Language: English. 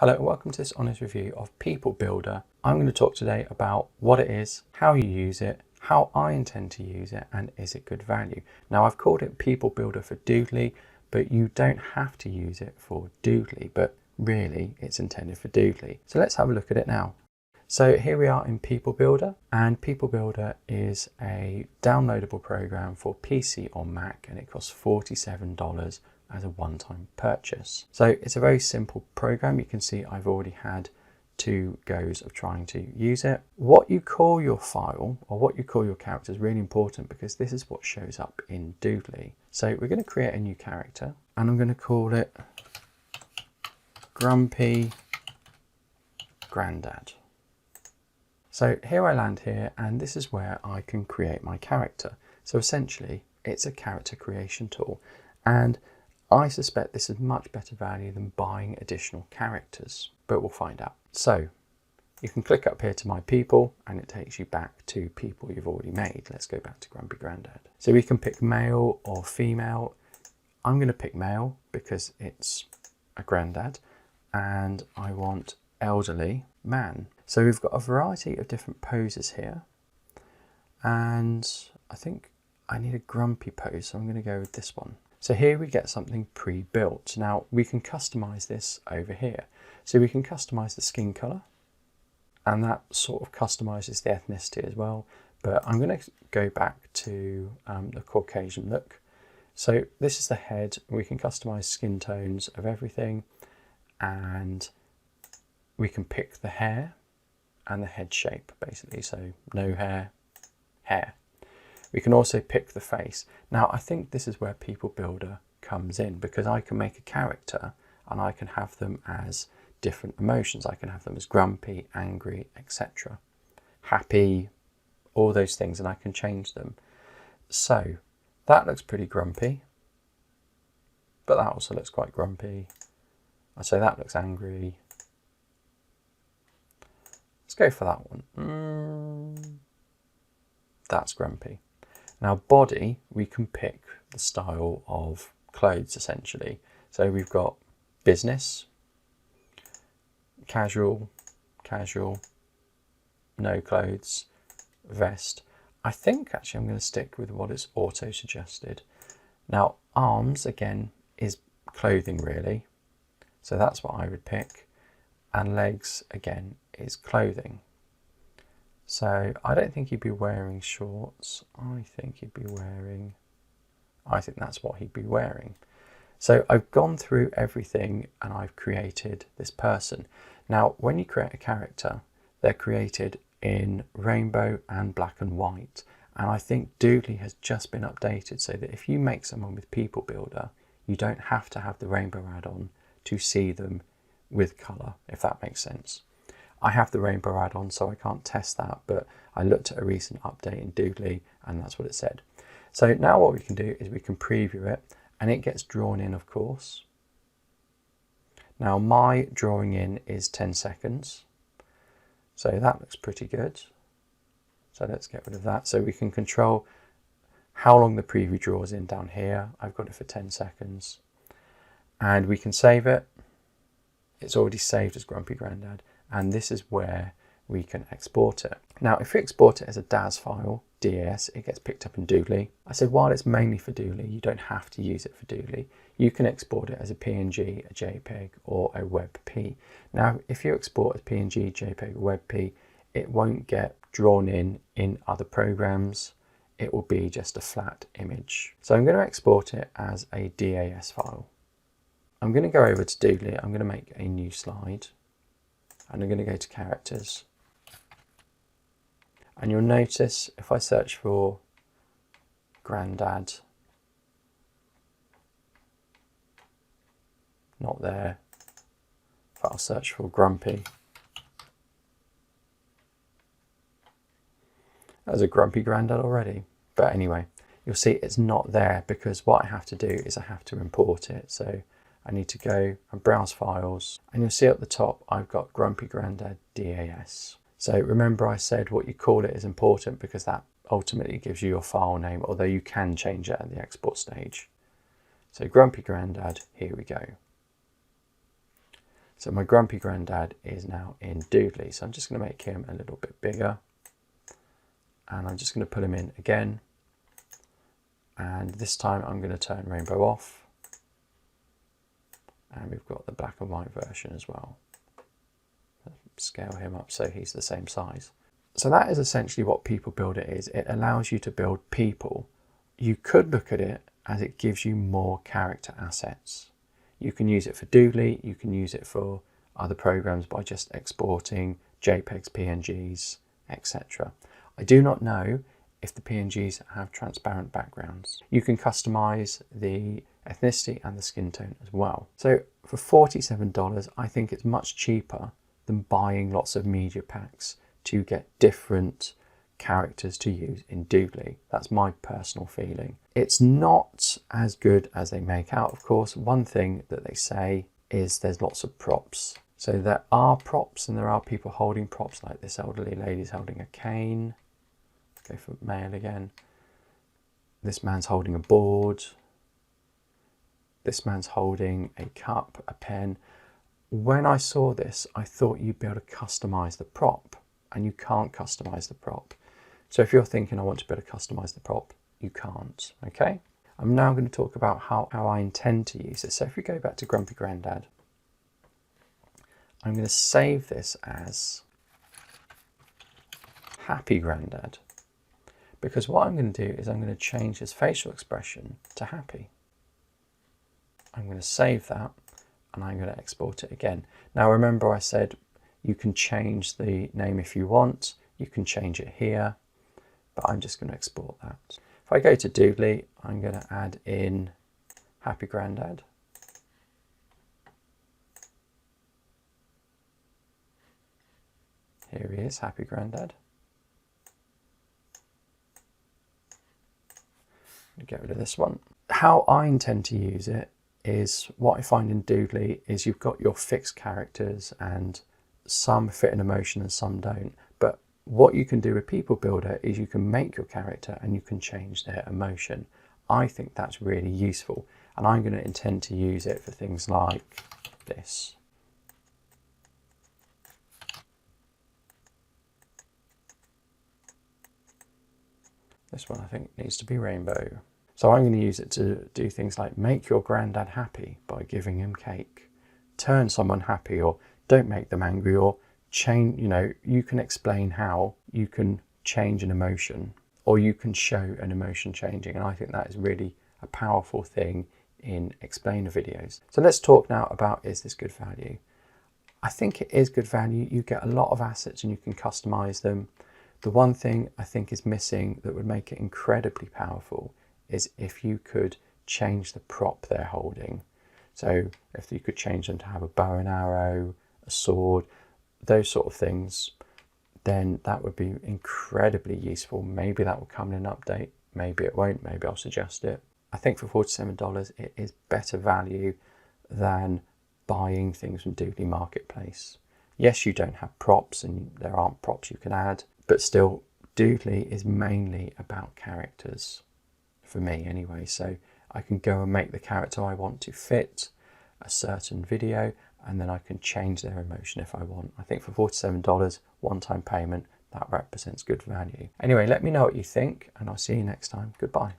Hello and welcome to this honest review of People Builder. I'm going to talk today about what it is, how you use it, how I intend to use it, and is it good value. Now I've called it People Builder for Doodly, but you don't have to use it for Doodly, but really it's intended for Doodly. So let's have a look at it now. So here we are in People Builder, and People Builder is a downloadable program for PC or Mac, and it costs $47 as a one-time purchase. So it's a very simple program. You can see I've already had 2 goes of trying to use it. What you call your file or what you call your character is really important, because this is what shows up in Doodly. So we're going to create a new character and I'm going to call it Grumpy Grandad. So here I land here, and this is where I can create my character. So essentially it's a character creation tool, and I suspect this is much better value than buying additional characters, but we'll find out. So you can click up here to My People and it takes you back to people you've already made. Let's go back to Grumpy Grandad. So we can pick male or female. I'm going to pick male because it's a grandad, and I want elderly man. So we've got a variety of different poses here, and I think I need a grumpy pose, so I'm going to go with this one. So here we get something pre-built. Now we can customize this over here. So we can customize the skin color, and that sort of customizes the ethnicity as well. But I'm going to go back to the Caucasian look. So this is the head. We can customize skin tones of everything, and we can pick the hair and the head shape basically. So no hair, hair. We can also pick the face. Now I think this is where People Builder comes in, because I can make a character and I can have them as different emotions. I can have them as grumpy, angry, etc. Happy, all those things, and I can change them. So that looks pretty grumpy, but that also looks quite grumpy. I'd say that looks angry. Let's go for that one. That's grumpy. Now body, we can pick the style of clothes essentially. So we've got business, casual, casual, no clothes, vest. I think actually I'm going to stick with what is auto suggested. Now arms again is clothing really, so that's what I would pick, and legs again is clothing. So I don't think he'd be wearing shorts. I think that's what he'd be wearing. So I've gone through everything and I've created this person. Now, when you create a character, they're created in rainbow and black and white. And I think Doodly has just been updated so that if you make someone with People Builder, you don't have to have the rainbow add-on to see them with color, if that makes sense. I have the rainbow add-on, so I can't test that, but I looked at a recent update in Doodly and that's what it said. So now what we can do is we can preview it, and it gets drawn in, of course. Now my drawing in is 10 seconds. So that looks pretty good. So let's get rid of that. So we can control how long the preview draws in down here. I've got it for 10 seconds. And we can save it. It's already saved as Grumpy Grandad. And this is where we can export it. Now, if we export it as a DAS file, DAS, it gets picked up in Doodly. I said while it's mainly for Doodly, you don't have to use it for Doodly. You can export it as a PNG, a JPEG, or a WebP. Now, if you export as PNG, JPEG, or WebP, it won't get drawn in other programs. It will be just a flat image. So I'm going to export it as a DAS file. I'm going to go over to Doodly. I'm going to make a new slide. And I'm going to go to characters, and you'll notice if I search for Grandad, not there. If I'll search for Grumpy, there's a Grumpy Grandad already. But anyway, you'll see it's not there because what I have to do is I have to import it. So I need to go and browse files, and you'll see at the top I've got Grumpy Grandad DAS. So remember I said what you call it is important, because that ultimately gives you your file name, although you can change it at the export stage. So Grumpy Grandad, here we go. So my grumpy granddad is now in Doodly. So I'm just going to make him a little bit bigger. And I'm just going to put him in again. And this time I'm going to turn rainbow off. And we've got the black and white version as well. Scale him up so he's the same size. So that is essentially what People Builder is. It allows you to build people. You could look at it as it gives you more character assets. You can use it for Doodly, you can use it for other programs by just exporting JPEGs, PNGs, etc. I do not know if the PNGs have transparent backgrounds. You can customize the ethnicity and the skin tone as well. So for $47, I think it's much cheaper than buying lots of media packs to get different characters to use in Doodly. That's my personal feeling. It's not as good as they make out, of course. One thing that they say is there's lots of props. So there are props and there are people holding props, like this elderly lady's holding a cane. Go for male again. This man's holding a board. This man's holding a cup, a pen. When I saw this, I thought you'd be able to customize the prop, and you can't customize the prop. So if you're thinking I want to be able to customize the prop, you can't, okay? I'm now going to talk about how I intend to use this. So if we go back to Grumpy Grandad, I'm going to save this as Happy Grandad, because what I'm going to do is I'm going to change his facial expression to happy. I'm going to save that and I'm going to export it again. Now remember I said you can change the name if you want, you can change it here, but I'm just going to export that. If I go to Doodly, I'm going to add in Happy Grandad. Here he is, Happy Grandad. Get rid of this one. How I intend to use it is what I find in Doodly is you've got your fixed characters and some fit an emotion and some don't. But what you can do with People Builder is you can make your character and you can change their emotion. I think that's really useful, and I'm going to intend to use it for things like this. This one I think needs to be rainbow. So I'm going to use it to do things like make your granddad happy by giving him cake, turn someone happy, or don't make them angry, or change, you can explain how you can change an emotion, or you can show an emotion changing. And I think that is really a powerful thing in explainer videos. So let's talk now about, is this good value? I think it is good value. You get a lot of assets and you can customize them. The one thing I think is missing that would make it incredibly powerful is if you could change the prop they're holding. So if you could change them to have a bow and arrow, a sword, those sort of things, then that would be incredibly useful. Maybe that will come in an update, maybe it won't, maybe I'll suggest it. I think for $47 it is better value than buying things from Doodly Marketplace. Yes, you don't have props and there aren't props you can add, but still Doodly is mainly about characters. For me anyway, so I can go and make the character I want to fit a certain video, and then I can change their emotion if I want. I think for $47, one-time payment, that represents good value. Anyway, let me know what you think, and I'll see you next time. Goodbye.